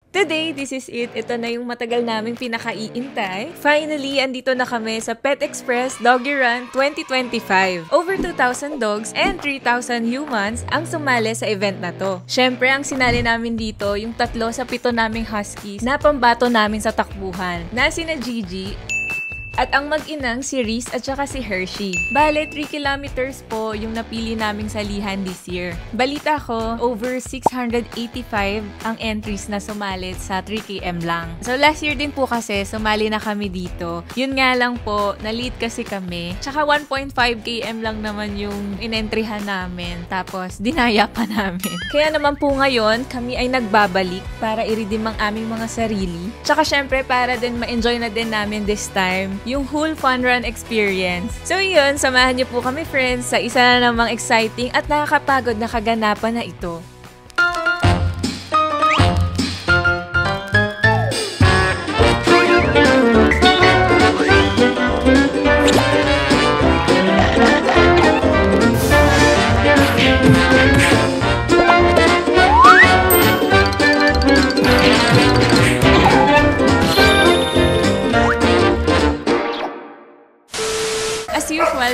Today, this is it. Ito na yung matagal naming pinakaiintay. Finally, andito na kami sa Pet Express Doggy Run 2025. Over 2,000 dogs and 3,000 humans ang sumali sa event na to. Syempre, ang sinali namin dito, yung 3 sa 7 naming huskies na pambato namin sa takbuhan. Na sina Gigi, at ang mag-inang si Reese at saka si Hershey. Bale, 3 kilometers po yung napili naming salihan this year. Balita ko, over 685 ang entries na sumalit sa 3 km lang. So last year din po kasi, sumali na kami dito. Yun nga lang po, na-lead kasi kami. Tsaka 1.5 km lang naman yung inentryhan namin. Tapos, dinaya pa namin. Kaya naman po ngayon, kami ay nagbabalik para i-redeem ang aming mga sarili. Tsaka syempre, para din ma-enjoy na din namin this time yung whole fun run experience. So yun, samahan niyo po kami friends sa isa na namang exciting at nakakapagod na kaganapan na ito.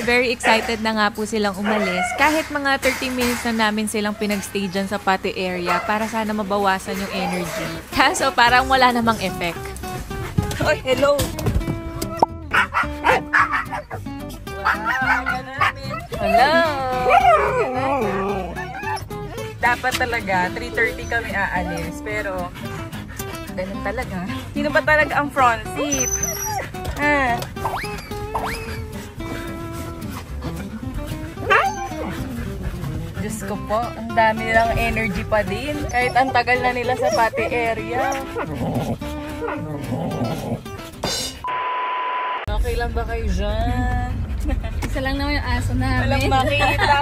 Very excited na nga po silang umalis. Kahit mga 30 minutes na namin silang pinag-stay dyan sa patio area para sana mabawasan yung energy. Kaso parang wala namang effect. Oy, hello! Hello! Dapat talaga, 3:30 kami aalis. Pero, ganun talaga. Sino ba talaga ang front seat? Diyos ko po, ang dami nilang energy pa din. Kahit ang tagal na nila sa patio area. Okay lang ba kayo dyan? Isa lang naman yung aso namin. Walang makita.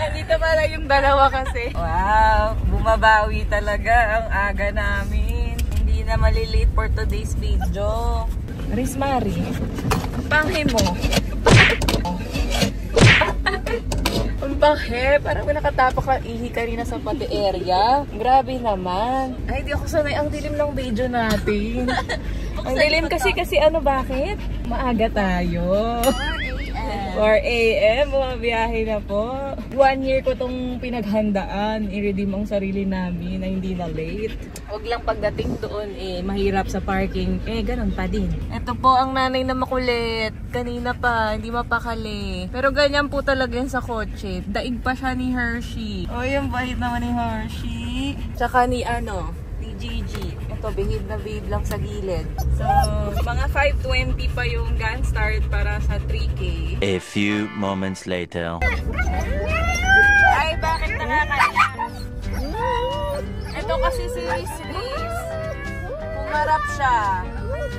Nandito pala yung dalawa kasi. Wow, bumabawi talaga ang aga namin. Hindi na malilate for today's video. Riz Mari, panghe mo. Bakit? Parang may nakatapak ka ihi kanina sa pati area. Grabe naman. Ay, di ako sanay. Ang dilim ng video natin. Ang dilim kasi ano bakit? Maaga tayo. 4 a.m. Bumabiyahe na po. 1 year ko tong pinaghandaan. I-redeem ang sarili namin na hindi na late. Huwag lang pagdating doon mahirap sa parking. Ganun pa din. Ito po ang nanay na makulit. Kanina pa, hindi mapakali. Pero ganyan po talaga yan sa kotse. Daig pa siya ni Hershey. Oh, yung bait naman ni Hershey. Tsaka ni Gigi. Ito, behave na behave lang sa gilid. So, mga 5:20 pa yung gun start para sa 3K. A few moments later. Ay, bakit nakakaiyak? Ito kasi si Riz. Pumarap siya.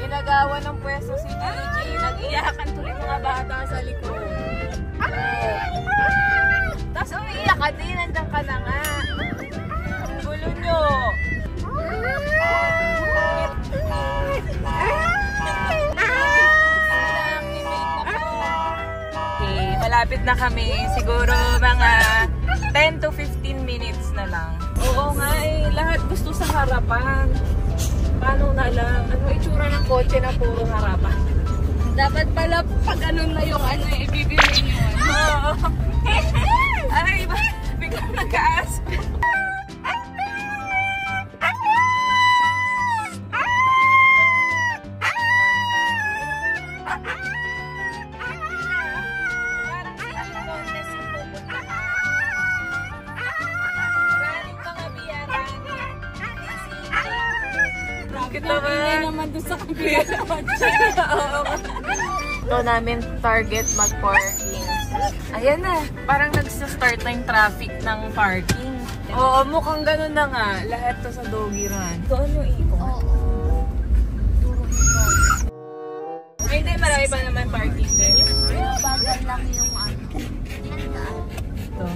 Ginagawa ng pwesto si Gigi. Nag-iyakan tuloy mga bata sa likod. Tapos umiiyak ka din. Nandiyan ka na nga. Ang gulo nyo. Okay, malapit na kami. Siguro mga 10 to 15 minutes na lang. Oo nga lahat gusto sa harapan. Paano na lang? Ano itsura ng kotse na puro harapan? Dapat pala pag ganun na yung ibibili nyo. Oo. Ay, biglang nag-aas. Hindi naman doon sa kabila. Ito namin target mag-parking. Ayan na, parang nagsa-start na yung traffic ng parking. Oo, mukhang ganun na nga. Lahat to sa Doggy Run. Doon yung ikot. Hindi, marami pa naman parking din. Bagal lang yung Ito.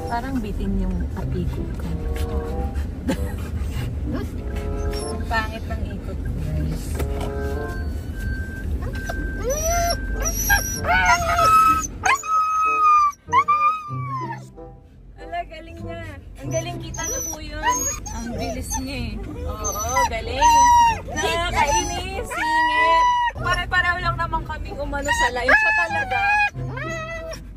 Parang bitin yung ikot ko. Pangit ng ikot ko, guys. Ala, galing niya. Ang galing, kita na po yun. Ang bilis bilis niya eh. Oo, galing. Nakakainis, singit. Pare-pareho lang naman kaming umano sa live. Siya talaga.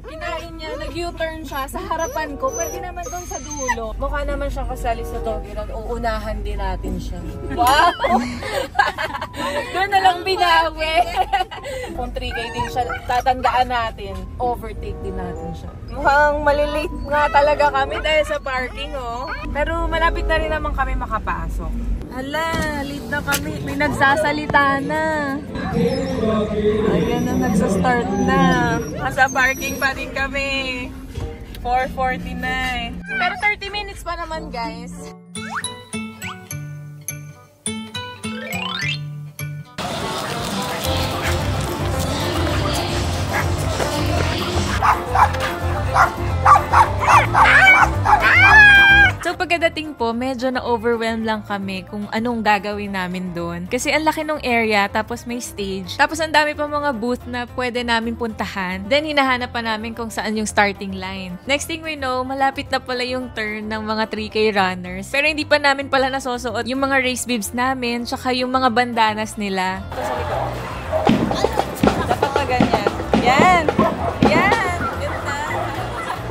Kinain niya, nag-U-turn siya sa harapan ko. Pwede naman doon sa dulo. Mukha naman siya kasali sa Doggy Run. Uunahan din natin siya. Wow! Doon na lang binawi. Kung 3K din siya, tatandaan natin. Overtake din natin siya. Mukhang malilate nga talaga kami dahil sa parking, oh. Pero malapit na rin naman kami makapasok. Hala, late na kami. May nagsasalita na. Ayan na, nagsastart na. Nasa parking pa rin kami. 4:49. Pero 30 minutes pa naman, guys. So pagkadating po, medyo na-overwhelm lang kami kung anong gagawin namin doon. Kasi ang laki ng area, tapos may stage. Tapos ang dami pa mga booth na pwede namin puntahan. Then hinahanap pa namin kung saan yung starting line. Next thing we know, malapit na pala yung turn ng mga 3K runners. Pero hindi pa namin pala nasusuot yung mga race bibs namin, tsaka yung mga bandanas nila. Ito sa likod. Dapat pa ganyan. Yan! Yan! Ganda!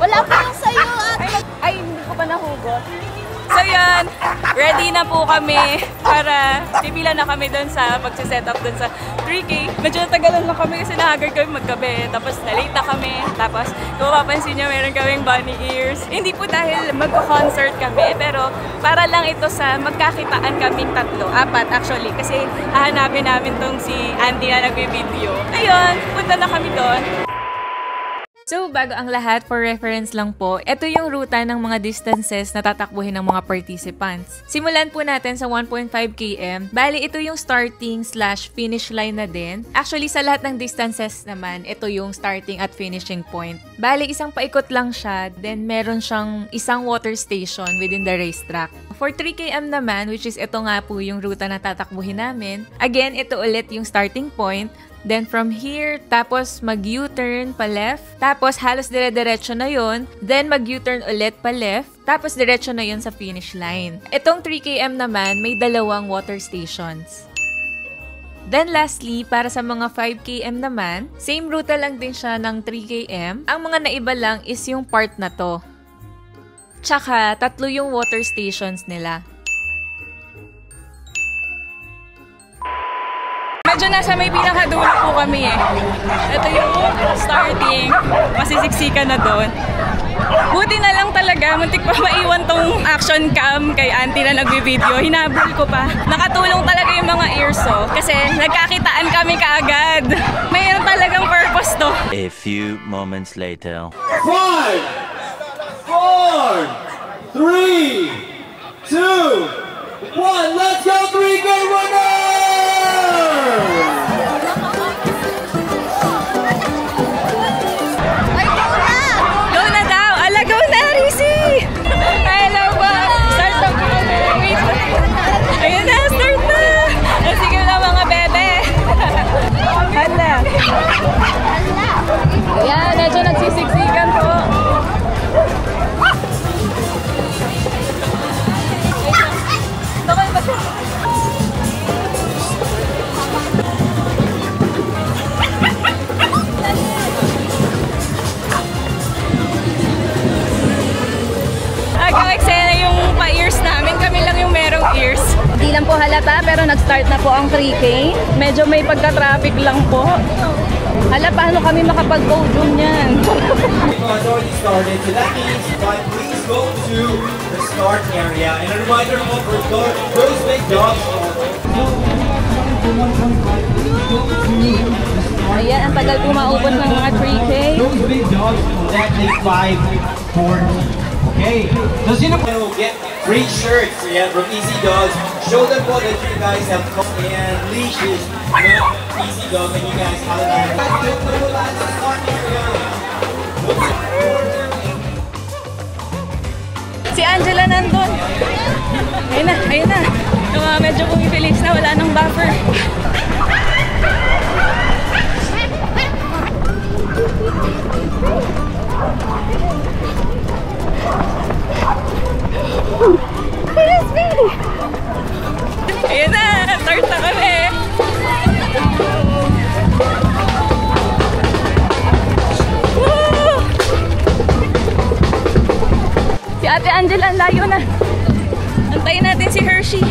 Wala pa yung sayo at... Ay, hindi ko pa nahugot. So yan, ready na po kami para pipila na kami doon sa pagsiset up doon sa 3K. Medyo natagalan lang kami kasi nahagard kami maggabi. Tapos nalate na kami. Tapos kung mapapansin nyo, meron kaming bunny ears. Hindi po dahil magko-concert kami, pero para lang ito sa magkakitaan kaming tatlo. 4 actually, kasi hahanapin namin tong si Andy na nag-video. Ayun, punta na kami doon. So, bago ang lahat, for reference lang po, ito yung ruta ng mga distances na tatakbuhin ng mga participants. Simulan po natin sa 1.5 km. Bali, ito yung starting/finish line na din. Actually, sa lahat ng distances naman, ito yung starting at finishing point. Bali, isang paikot lang siya, then meron siyang isang water station within the racetrack. For 3 km naman, which is ito nga po yung ruta na tatakbuhin namin, again, ito ulit yung starting point. Then from here, tapos mag-U-turn pa left. Tapos halos dire-diretso na yon. Then mag-U-turn ulit pa left. Tapos diretso na yon sa finish line. Itong 3 km naman, may 2 water stations. Then lastly, para sa mga 5 km naman, same ruta lang din siya ng 3 km. Ang mga naiba lang is yung part na to. Tsaka, 3 yung water stations nila. Medyo nasa may pinakadulo po kami eh. Ito yung starting. Masisiksikan na doon. Buti na lang talaga, muntik pa maiwan tong action cam kay Auntie na nagbi-video. Hinabol ko pa. Nakatulong talaga yung mga earso kasi nagkakitaan kami kaagad. Mayroon talagang purpose to. A few moments later. 5, 4, 3, 2, 1, let's go 3K runner! Go na daw! Ala, go na, Rizzy! Hello ba? Start na po kami. Wait. Ayun na, start na! Sige na mga bebe. Hala. Ayan, medyo nagsisiksikan po. Bakit ba siya? Eksena yung pa-ears namin. Kami lang yung merong ears. Hindi lang po halata pero nag-start na po ang 3K. Medyo may pagka-traffic lang po. Hala, paano kami makapag-podium yan? Has already started, so that means please go to the start area. And a reminder for those big dogs. Ayan, ang tagal kumaubos ng mga 3K. Those big dogs that take 5:40. Okay, so sino po will get free shirts from Easy Dogs. Show them what that you guys have come and leashes na Easy Dog and you guys have Si Angela nandun. Ayun na, ayun na. Medyo pumipilis na, wala nang buffer. Crispy! Hershey.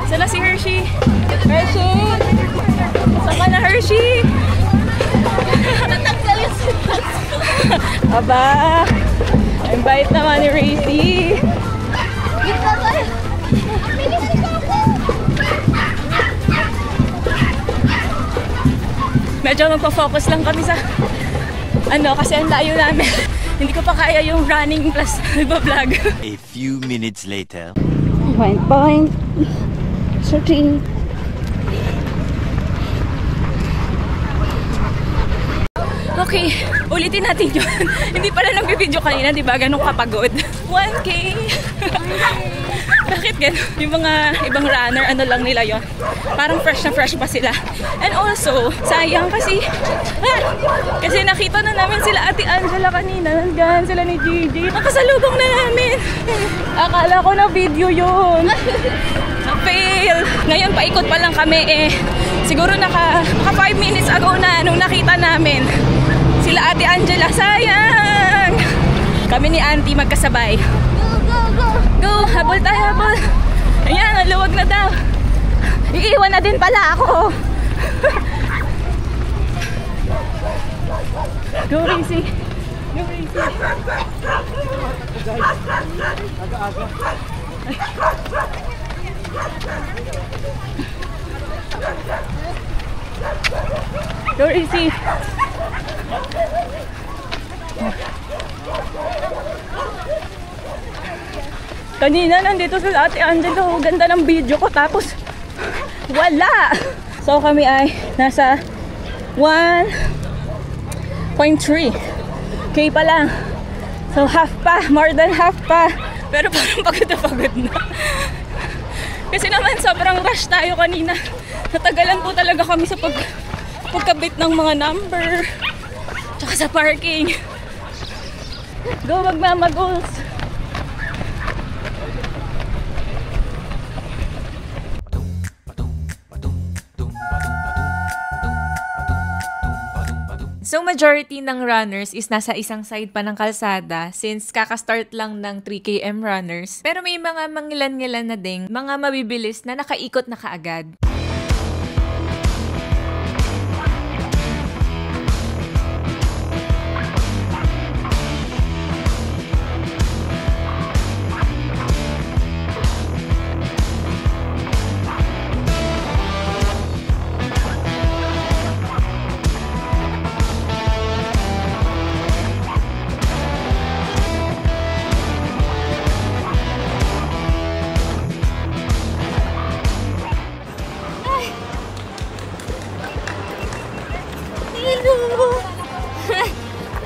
Saan na si Hershey? Hershey! Saan ka na, Hershey? Natanggal yung sitas ko. Aba! Ang bait naman ni Racy. Gita tayo. Medyo magpa-focus lang kami sa kasi ang layo namin. Hindi ko pa kaya yung running plus nagpa-vlog. A few minutes later. Point. Searching. Okay, ulitin natin yun. Hindi pala nag-video kanina, di ba? Ganun kapagod. 1K! Bakit ganun? Yung mga ibang runner, ano lang nila yon. Parang fresh na fresh pa sila. And also, sayang kasi kasi nakita na namin sila Ate Angela kanina. Nandyan sila ni Gigi. Nakasalubong na namin. Akala ko na video yun. Fail! Ngayon, paikot pa lang kami siguro naka 5 minutes ago na nung nakita namin sila Ate Angela. Sayang! Kami ni Auntie magkasabay. Go! Habol tayo, habol! Ayan, naluwag na daw. Iiwan na din pala ako. Go, Racy! Go, Racy! Aga-aga. Go, Racy! Kanina nandito sa Ate Angela, ganda ng video ko, tapos wala! So kami ay nasa 1.3 K pa lang. So half pa, more than half pa. Pero parang pagod na pagod na. Kasi naman sobrang rush tayo kanina. Natagalan po talaga kami sa pagkabit ng mga number. Tsaka sa parking. Go, magmamagols! So majority ng runners is nasa isang side pa ng kalsada since kakastart lang ng 3km runners. Pero may mga mangilan-ngilan na ding mga mabibilis na nakaikot na kaagad.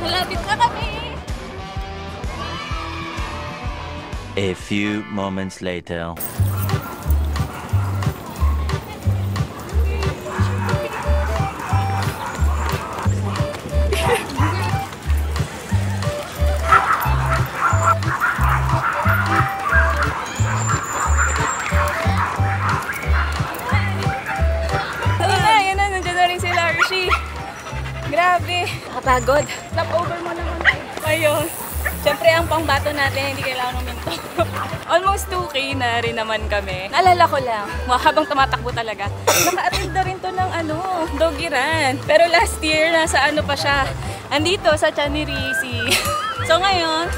Malapit na kami. A few moments later. Ayun na, nandiyan na rin si Larshi. Grabe. Nakapagod. Stop over mo naman. Ayun. Siyempre, ang pangbato natin, hindi kailangan uminto. Almost 2K na rin naman kami. Naalala ko lang, habang tumatakbo talaga, naka-attend na rin to ng doggy run. Pero last year, nasa pa siya. Andito sa tiyan ni Racy. So ngayon,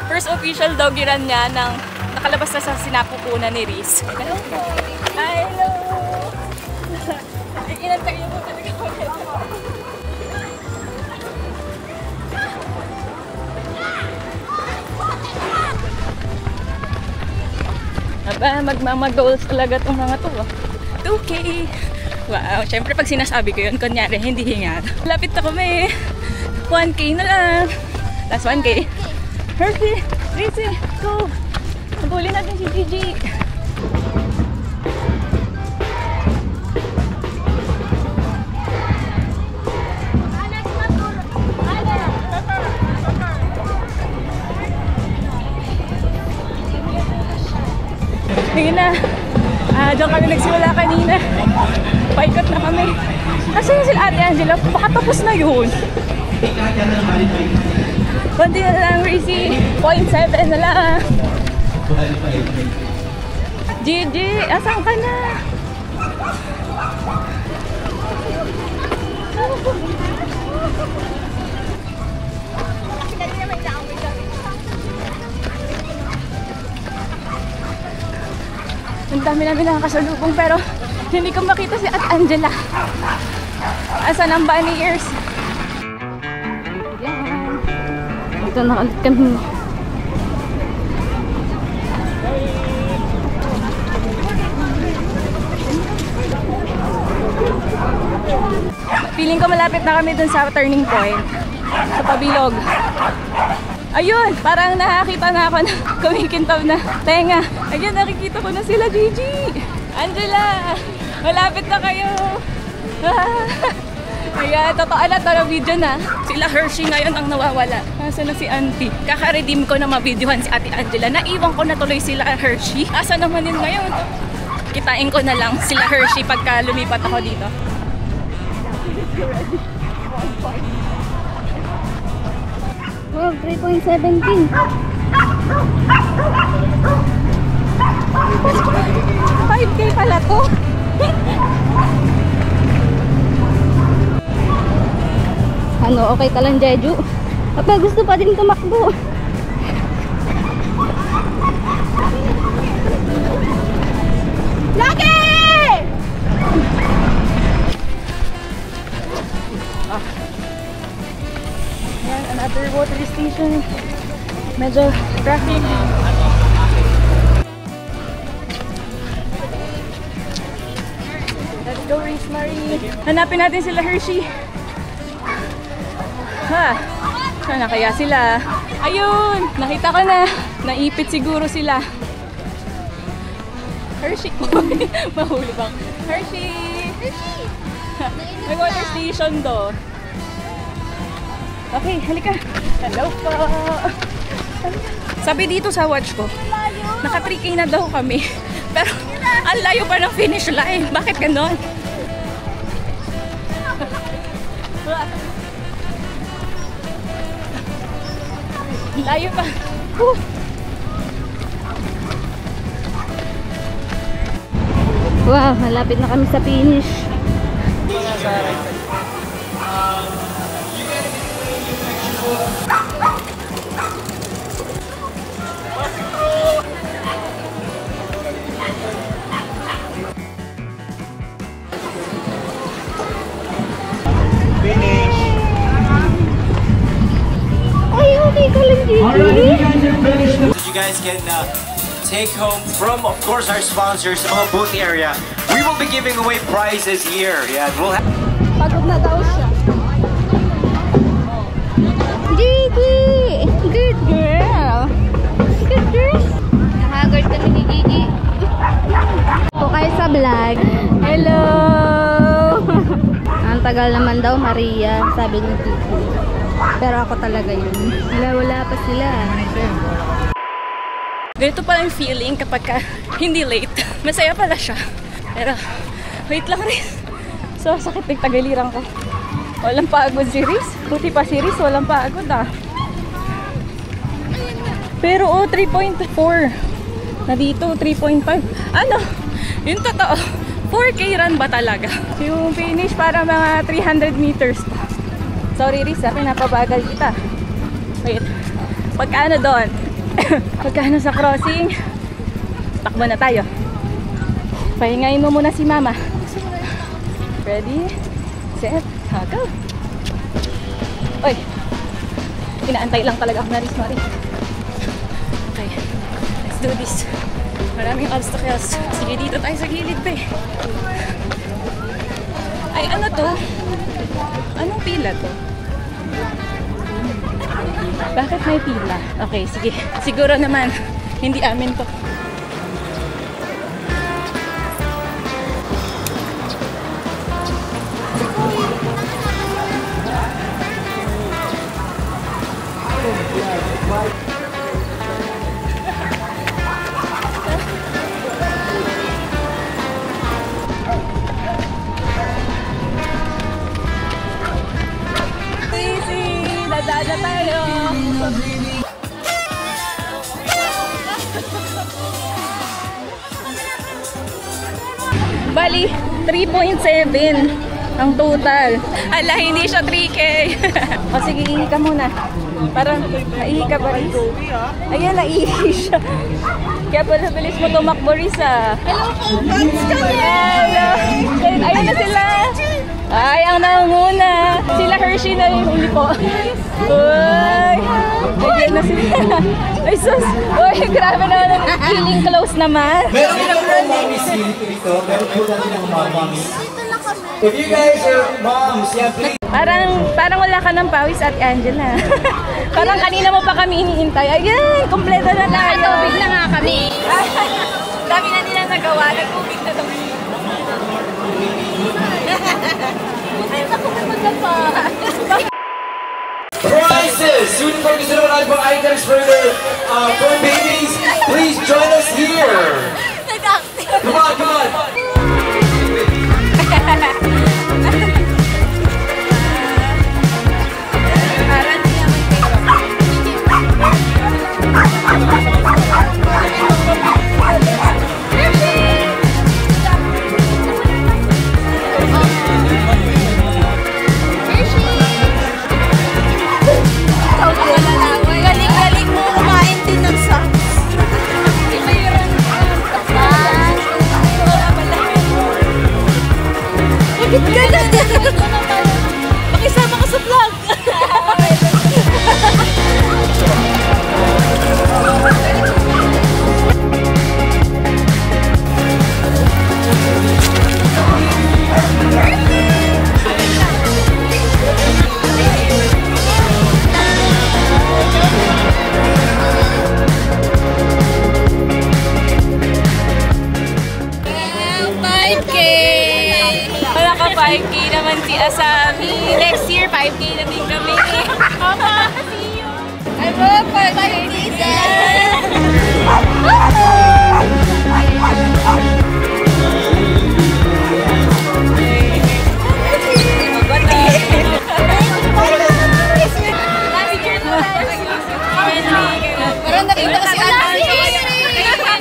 first official doggy run niya nang nakalabas na sa sinapupunan ni Riz. Hello po. Hello. Inantay niyo po talaga ko. Aba, magmamagoals talaga itong mga to. 2K! Wow, syempre pag sinasabi ko yun, kunyari, hindi hingat. Lapit na kami. 1K na lang. Last 1K. Hershey! Racy! Go! Naguli natin si Gigi. Ngayon na, diyan kami nagsimula kanina. Paikot na kami. Nasaan sila Ate Angela? Baka tapos na yun. Konti na lang, Racy. 0.7 na lang. Gigi, asan ka na? Ang dami namin nakakasalubong pero hindi ko makita si Ate Angela. Asan ang bunny ears? Yan. Dito na ulit kami. Feeling ko malapit na kami dun sa turning point. Sa pabilog. Ayun! Parang nakakita na ako na kumikintab na tenga. Ayun, nakikita ko na sila, Gigi! Angela! Malapit na kayo! Ayan, totoo na ito na video na. Sila Hershey ngayon ang nawawala. Nasaan na si Auntie? Kaka-redeem ko na ma-videohan si Ate Angela. Naiwan ko na tuloy sila Hershey. Asa naman yun ngayon? Kitain ko na lang sila Hershey pagka lumipat ako dito. Wow, 3.17. 5K pala to. Ano, okay ka lang, Jeju? Kapag gusto pa din tumakbo. Lagi! Ayan, another water station. Medyo traffic. Let's go, Rosemary. Hanapin natin sila Hershey. Ha? Sana kaya sila? Ayun! Nakita ko na. Naipit siguro sila. Hershey. Mahuli bang? Hershey! Hershey! May water station do. Okay, halika. Hello po. Sabi dito sa watch ko, naka 3K na daw kami. Pero ang layo pa ng finish line. Bakit ganon? Layo pa. Wow, malapit na kami sa finish. Finish. Ay, okay ka lang, Gigi. Alright, you guys are finished. You guys can take home from, of course, our sponsors, mga booth area. We will be giving away prizes here. Yeah, we'll have. Pagod na daw siya. Gigi! Good girl! Good girl! Nakagard kami ni Gigi. Po kayo sa vlog. Hello! Ang tagal naman daw, Maria, sabi ni Gigi. Pero ako talaga yun. Wala pa sila. Ganito pala yung feeling kapag hindi late. Masaya pala siya. Pero, wait lang rin. So, sakit ng tagaliran ko. Walang pagod si Riz. Buti pa si Riz, walang pagod ah. Pero, 3.4. Na dito, 3.5. Ano? Yung totoo. 4K run ba talaga? Yung finish para mga 300 meters pa. Sorry Riz, pinapabagal kita. Wait. Pagkano doon? Pagkano sa crossing? Takbo na tayo. Pahingayin mo muna si Mama. Ready? Set? Go! Oy! Inaantay lang talaga ako na Rosemary. Okay. Let's do this. Maraming obstacles. Sige, dito tayo sa gilid pa eh. Ay, ano to? Anong pila to? Bakit may pila? Okay, sige. Siguro naman, hindi amin to. Nadada tayo. Bali, 3.7 ang total. Ala, hindi siya 3K. O sige, ihi ka muna. Parang naihi ka ba, Riz? Ayan, naihi siya. Kaya pala bilis mo tumakbo, Riz, ah. Hello po, Pats kami! Hello! Ayun na sila! Ay, ang nanguna! Sila Hershey na yung huli po. Uy! Ayun na sila. Ay, sus! Uy, grabe naman ang feeling close naman. Meron din ako mommies dito. Meron po natin ang mommies. If you guys are moms, yeah, please. Parang wala ka ng pawis at Angela. Parang kanina mo pa kami hinihintay. Ayun, kompleto na tayo. Nakatubig na nga kami. Dami na nila nagawa. Nag-ubig na daw. Prizes! Soon for gusto naman natin pang items for babies. Please join us here. Come on, come on. Galing mo kumain din ng sauce. Bakit ganun? Pakisama ka sa vlog. Wala ka 5K naman si Asami. Next year, 5K na din kami. Mama, see you. I will 5K. Parang nakita ko si Asami.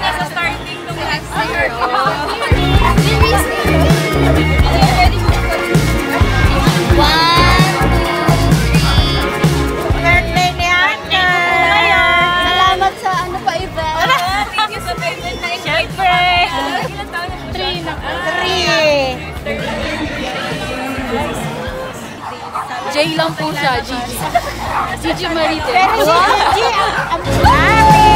Nasa starting nung last year. Salamat sa ano pa event. Thank you sa payment na invite. Siyempre. Ilan taon na po siya? 3 na. 3. J lang po siya, Gigi. Gigi Marite. Pero si Gigi, ang dami!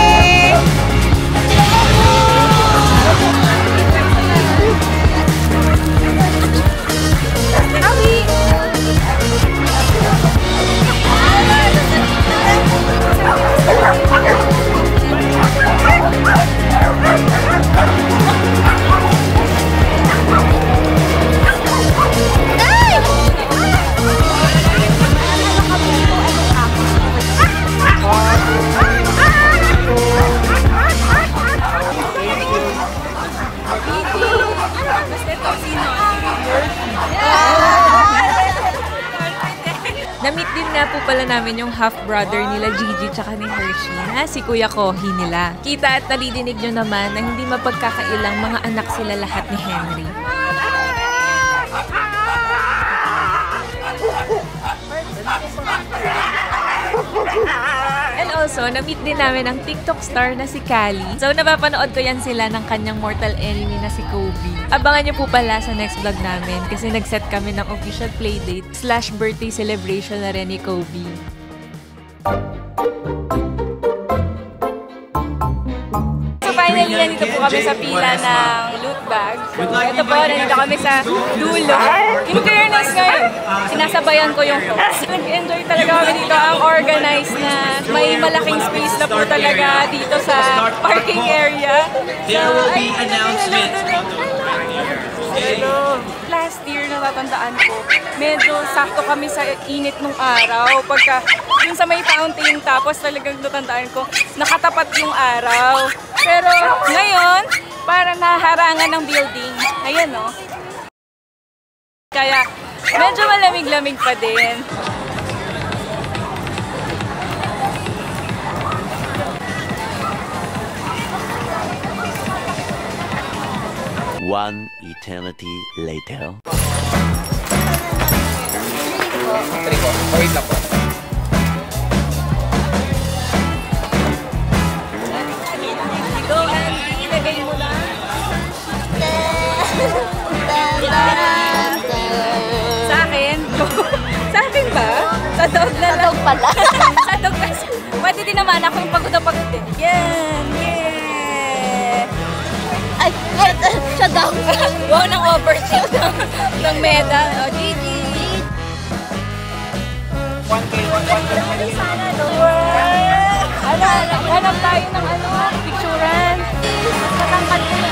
Na-meet din nga po pala namin yung half-brother nila Gigi tsaka ni Hershey na si Kuya Kohi nila. Kita at nalidinig nyo naman na hindi mapagkakailang mga anak sila lahat ni Henry. And also, na-meet din namin ang TikTok star na si Callie. So, napapanood ko yan sila ng kanyang mortal enemy na si Kobe. Abangan niyo po pala sa next vlog namin kasi nag-set kami ng official playdate / birthday celebration na rin ni Kobe. So finally, nandito po kami sa pila ng loot bag. Ito po, nandito kami sa dulo. In fairness ngayon, sinasabayan ko yung folks. Nag-enjoy talaga kami dito. Ang organized na may malaking space na po talaga dito sa parking area. There will be announcements. Last year, natatandaan ko, medyo sakto kami sa init nung araw. Pagka dun sa may fountain, tapos talagang natandaan ko, nakatapat yung araw. Pero ngayon, parang naharangan ng building. Ayan, no? Kaya, medyo malamig-lamig pa din. One eternity later. Triko, wait lang po. Go, Andy. Ilagay mo lang. Sa akin? Sa akin ba? Sa dog na lang. Sa dog pala. Sa dog kasi. Pwede din naman ako yung pagod na pagod din. Yan! Yeah! Ay, siya daw. Wow, nang overtake ng medal. O, GG! 1K. Sana, no? Hanap tayo ng picturean. Matangkad ko na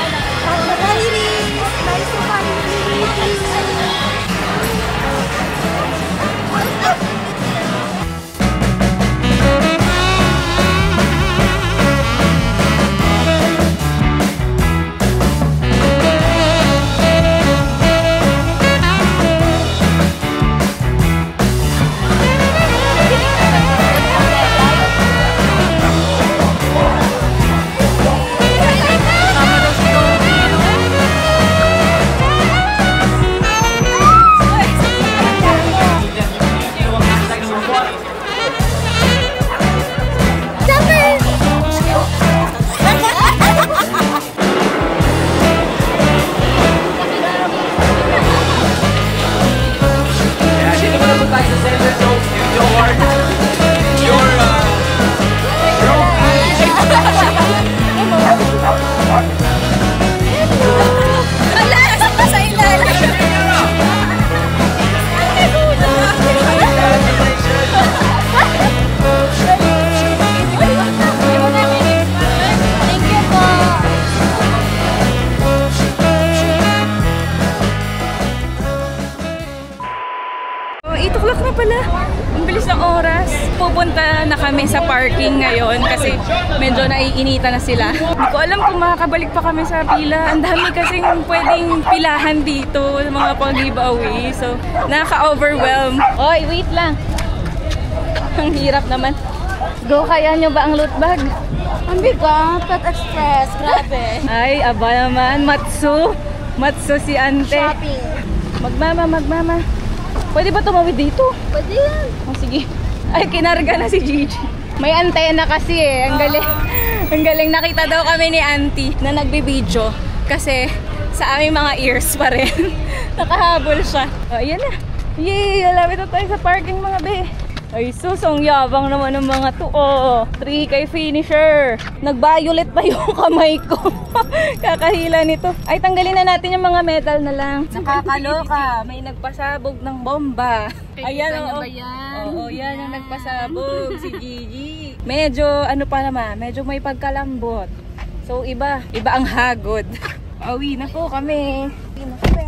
pupunta na kami sa parking ngayon kasi medyo naiinita na sila. Hindi ko alam kung makakabalik pa kami sa pila. Ang dami kasing pwedeng pilahan dito sa mga pang-giveaway. So, nakaka-overwhelm. Oy, wait lang. Ang hirap naman. Go, kaya nyo ba ang loot bag? Ang bigat. Pet Express. Grabe. Ay, aba naman. Matsu. Matsu si ante. Shopping. Magmama. Pwede ba tumawid dito? Pwede yan. Oh, sige. Ay, kinarga na si Gigi. May antena kasi eh. Ang galing. Ang galing. Nakita daw kami ni auntie na nagbibideo. Kasi sa aming mga ears pa rin. Nakahabol siya. O, ayan na. Yay! Alapit na tayo sa parking mga be. Ay, susong yabang naman ng mga to. Oh, 3K finisher. Nag-violet pa yung kamay ko. Kakahila nito. Ay, tanggalin na natin yung mga metal na lang. Nakakaloka. May nagpasabog ng bomba. Ayan, oo. Oo, yan yung nagpasabog. Si Gigi. Medyo, ano pa naman, medyo may pagkalambot. So, iba ang hagod. Pauwi na po kami. Pauwi na kami.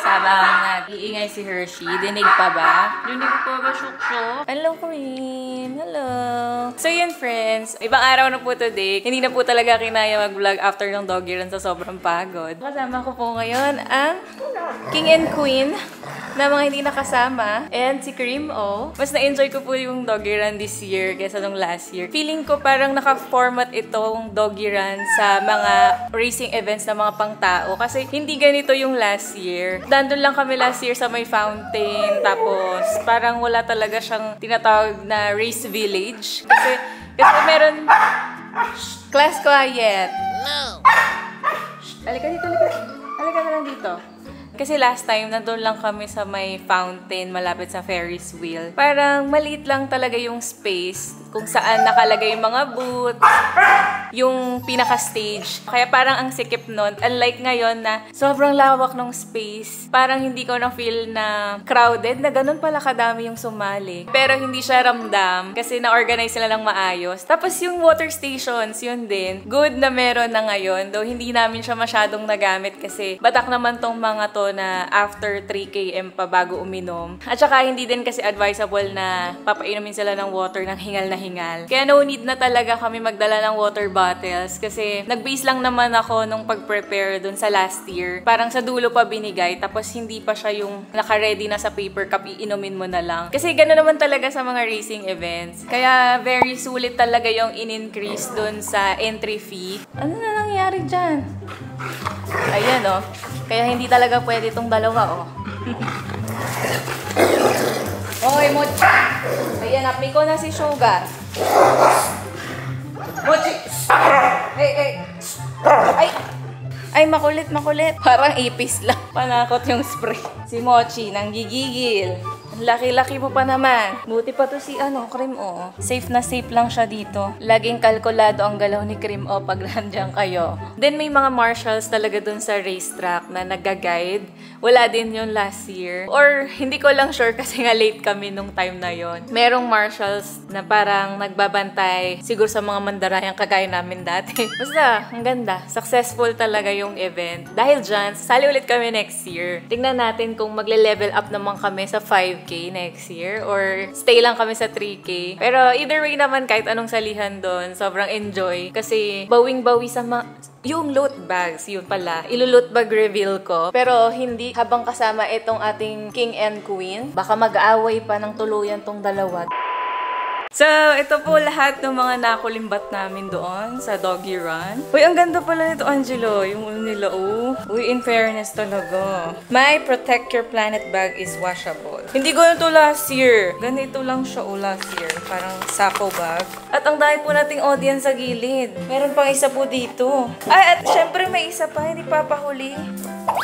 Habang nag-iingay si Hershey, dinig pa ba? Dinig pa ba, Shuk-Shuk? Hello, Queen! Hello! So yun, friends. Ibang araw na po today. Hindi na po talaga kinaya mag-vlog after ng doggy run sa sobrang pagod. Kasama ko po ngayon ang King and Queen na mga hindi nakasama. And si Cream O. Mas na-enjoy ko po yung doggy run this year kaysa nung last year. Feeling ko parang naka-format itong doggy run sa mga racing events na mga pang-tao. Kasi hindi ganito yung last year. Nandun lang kami last year sa may fountain. Tapos parang wala talaga siyang tinatawag na race village. Kasi meron... Class quiet. No! Halika dito, halika. Halika na lang dito. Kasi last time, nandun lang kami sa may fountain malapit sa Ferris wheel. Parang maliit lang talaga yung space kung saan nakalagay yung mga booths, yung pinaka-stage. Kaya parang ang sikip nun. Unlike ngayon na sobrang lawak ng space. Parang hindi ko na-feel na crowded, na ganun pala kadami yung sumali. Pero hindi siya ramdam kasi na-organize sila ng maayos. Tapos yung water stations, yun din. Good na meron na ngayon. Though hindi namin siya masyadong nagamit kasi batak naman tong mga to na after 3 km pa bago uminom. At saka hindi din kasi advisable na papainumin sila ng water ng hingal na hingal. Kaya no need na talaga kami magdala ng water bottles kasi nag-base lang naman ako nung pag-prepare dun sa last year. Parang sa dulo pa binigay tapos hindi pa siya yung naka-ready na sa paper cup, iinumin mo na lang. Kasi gano'n naman talaga sa mga racing events. Kaya very sulit talaga yung in-increase dun sa entry fee. Ano na nangyari dyan? Ayan oh. Kaya hindi talaga pwede itong dalawa oh. Hoy, Mochi! Ayan, api ko na si Sugar. Mochi! Ay, makulit. Parang ipis lang. Panakot yung spray. Si Mochi, nanggigigil. Ang laki-laki mo pa naman. Buti pa to si Cream O. Safe na safe lang siya dito. Laging kalkulado ang galaw ni Cream O pag nandiyan kayo. Then may mga marshals talaga dun sa racetrack na nag-guide. Wala din yun last year. Or hindi ko lang sure kasi nga late kami nung time na yon. Merong marshals na parang nagbabantay siguro sa mga mandarayang kagaya namin dati. Basta, ang ganda. Successful talaga yung event. Dahil dyan, sali ulit kami next year. Tingnan natin kung magle-level up naman kami sa 5K next year or stay lang kami sa 3K. Pero either way naman, kahit anong salihan doon, sobrang enjoy. Kasi bawing-bawi sa yung loot bags, yun pala. Ilo-loot bag reveal ko. Pero hindi habang kasama itong ating King and Queen. Baka mag-aaway pa ng tuluyan tong dalawa. So, ito po lahat ng mga nakulimbat namin doon sa Doggy Run. Uy, ang ganda pala nito, Angelo. Yung ulo nila, oh. Uy, in fairness talaga. My Protect Your Planet bag is washable. Hindi ko ito last year. Ganito lang siya, last year. Parang sako bag. At ang dami po nating audience sa gilid. Meron pang isa po dito. Ay, at syempre may isa pa, hindi papahuli.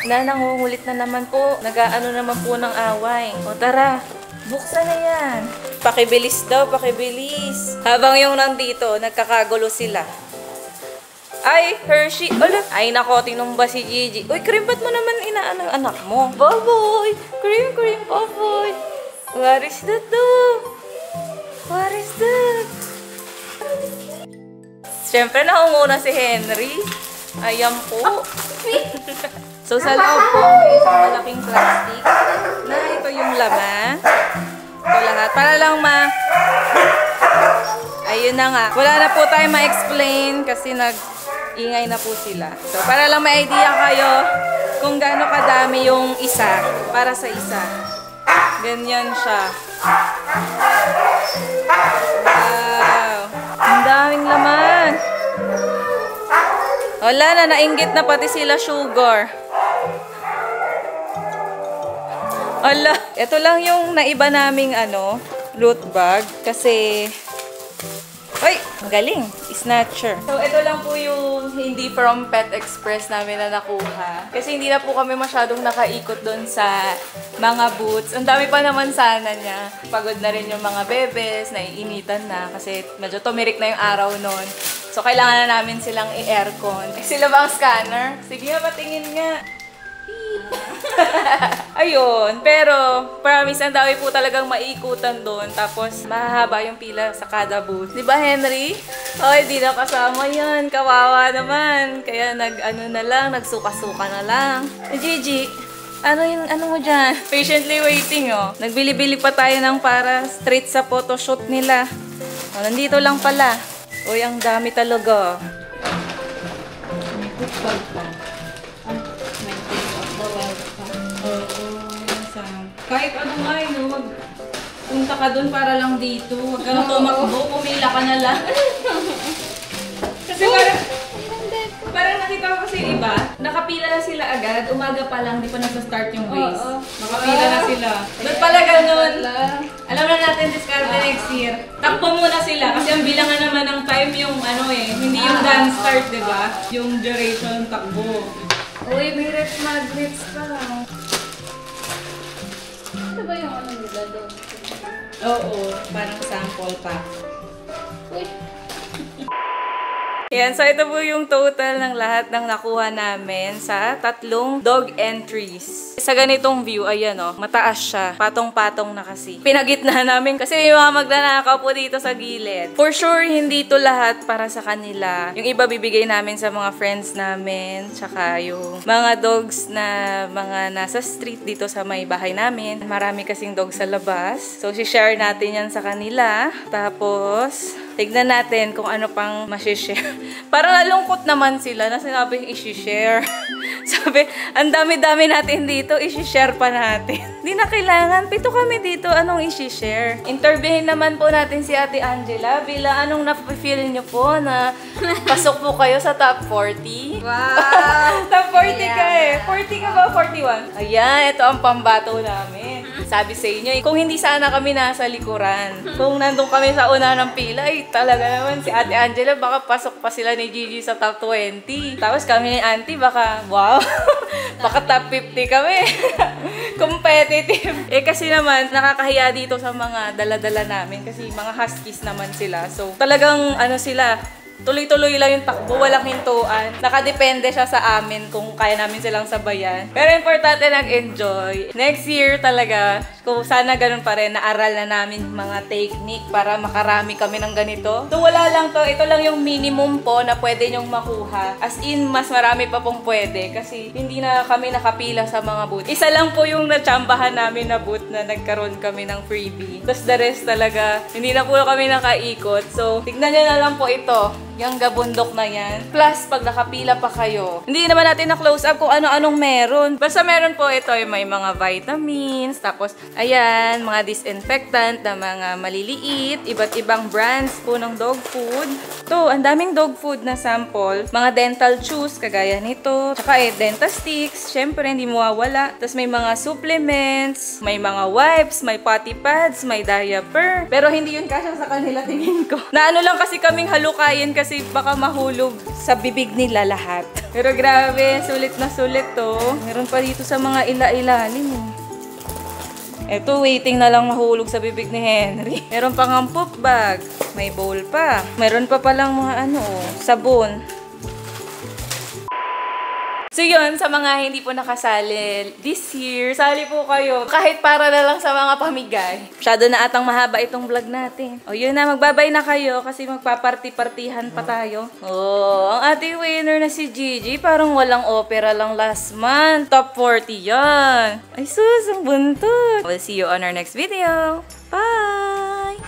Nangungulit na naman po. Nag-aano naman po ng away. O tara, buksan na yan. Pakibilis daw, pakibilis. Habang yung nandito, nagkakagulo sila. Ay, Hershey. Ay, nako, tinumba si Gigi. Uy, Cream, ba't mo naman inaano ang anak mo? Baboy! Cream, baboy! What is that though? What is that? Siyempre, naunguna si Henry. Ayan po. So, sa loob po, may isang malaking plastic na ito yung laman. Ito lahat. Para lang ayun na nga. Wala na po tayo ma-explain kasi nag-ingay na po sila. So, para lang may idea kayo kung gaano kadami yung isa para sa isa. Ganyan siya. Wow! Ang daming laman. Wala na, nainggit na pati sila Sugar. Ala, ito lang yung naiba naming loot bag kasi ay, ang galing, snatcher. So ito lang po yung hindi from Pet Express namin na nakuha. Kasi hindi na po kami masyadong nakaikot doon sa mga booths. Ang dami pa naman sana niya. Pagod na rin yung mga bebes, naiinitan na kasi medyo tumirik na yung araw noon. So kailangan na namin silang i-aircon. Sila ba ang scanner? Sige nga, patingin nga. Ayun. Pero, promise, ang dami po talagang maikutan doon. Tapos, mahaba yung pila sa kada booth. Diba, Henry? Ay, di na kasama yan. Kawawa naman. Kaya nagsuka-suka na lang. Gigi, ano mo dyan? Patiently waiting, oh. Nagbili-bili pa tayo ng para straight sa photoshoot nila. Oh, nandito lang pala. Uy, ang dami talaga. Kahit ano nga, punta ka dun para lang dito. Huwag ka na tumakbo, pumila ka na lang. Kasi parang nakita ko kasi iba, nakapila na sila agad, umaga pa lang, di pa nasa-start yung race. Nakapila na sila. Doon pala ganun. Alam na natin, discard next year. Takpo muna sila, kasi ang bilangan naman ng time yung hindi yung dance start, di ba? Yung duration, takbo. Uy, may magnets pa lang. Ito ba yung nila doon? Oo, parang sample pa. Uy! Yan, so ito po yung total ng lahat ng nakuha namin sa 3 dog entries. Sa ganitong view, ayan o, mataas siya. Patong-patong na kasi. Pinagitna namin kasi may mga magnanakaw po dito sa gilid. For sure, hindi to lahat para sa kanila. Yung iba bibigay namin sa mga friends namin, tsaka yung mga dogs na mga nasa street dito sa may bahay namin. Marami kasing dogs sa labas. So, share natin yan sa kanila. Tapos, tignan natin kung ano pang masishare. Parang nalungkot naman sila na sinabing isi-share. Sabi, ang dami-dami natin dito, isi-share pa natin. Hindi na kailangan. 7 kami dito, anong isi-share? Interviewin naman po natin si Ate Angela. Bila anong napifeel nyo po na pasok po kayo sa top 40? Wow! Top 40 ka eh. 40 ka ba? 41? Ayan, ito ang pambato namin. Sabi sa inyo, kung hindi sana kami nasa likuran, kung nandun kami sa una ng pila, ay talaga naman si Ate Angela, baka pasok pa sila ni Gigi sa top 20. Tapos kami ni Auntie, baka, wow, baka top 50 kami. Competitive. Eh kasi naman, nakakahiya dito sa mga dala-dala namin kasi mga huskies naman sila. So, talagang ano sila, tuloy-tuloy lang yung takbo, walang hintuan. Nakadepende siya sa amin kung kaya namin silang sabayan. Pero importante nag-enjoy. Next year talaga, kung sana ganun pa rin, naaral na namin mga technique para makarami kami ng ganito. So wala lang to, ito lang yung minimum po na pwede nyong makuha. As in, mas marami pa pong pwede kasi hindi na kami nakapila sa mga booth. Isa lang po yung natsambahan namin na booth na nagkaroon kami ng freebie. Tapos the rest talaga, hindi na po kami nakaikot. So, tignan nyo na lang po ito. Yung gabundok na yan. Plus, pag nakapila pa kayo, hindi naman natin na-close up kung ano-anong meron. Basta meron po ito, yung may mga vitamins, tapos, ayan, mga disinfectant na mga maliliit, iba't ibang brands po ng dog food. Ito, ang daming dog food na sample. Mga dental chews, kagaya nito. Tsaka dental sticks, syempre, hindi mawawala. Tapos may mga supplements, may mga wipes, may potty pads, may diaper. Pero hindi yun kasya sa kanila, tingin ko. Na ano lang kasi kaming halukayin kasi baka mahulog sa bibig nila lahat. Pero grabe, sulit na sulit to. Meron pa dito sa mga ila-ilalim. Eto, waiting na lang mahulog sa bibig ni Henry. Meron pa ng poop bag. May bowl pa. Meron pa palang mga sabon. So yun, sa mga hindi po nakasali this year, sali po kayo. Kahit para na lang sa mga pamigay. Masyado na atang mahaba itong vlog natin. O yun na, magbabay na kayo kasi magpaparty-partihan pa tayo. Oh, ang ating winner na si Gigi, parang walang opera lang last month. Top 40 yan. Ay sus, ang buntot. We'll see you on our next video. Bye!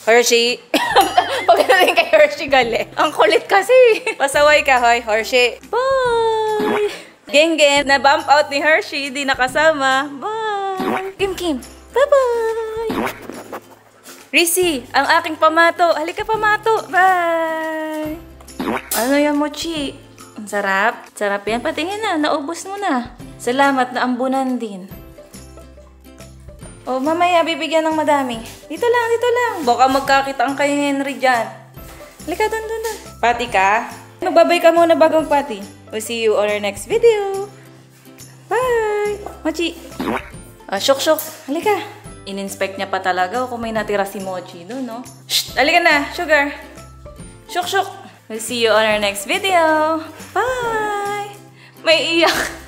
Hershey. Pagdating kay Hershey gali. Ang kulit kasi. Pasaway ka, hoy, Hershey. Bye! Geng-geng, na-bump out ni Hershey, di nakasama. Bye! Kim-Kim, bye-bye! Risi, ang aking pamato. Halika, pamato. Bye! Ano yan, Mochi? Ang sarap. Sarap yan. Patingin na, naubos mo na. Salamat, naambunan din. Oh, mamaya, bibigyan ng madami. Dito lang, dito lang. Baka magkakita ang kay Henry dyan. Halika, doon. Pati ka? Magbabay ka muna bago magpati. We'll see you on our next video. Bye! Mochi! Syok. Halika. In-inspect niya pa talaga kung may natira si Mochi doon, no? Shh! Halika na, sugar. Syok. We'll see you on our next video. Bye! May iyak.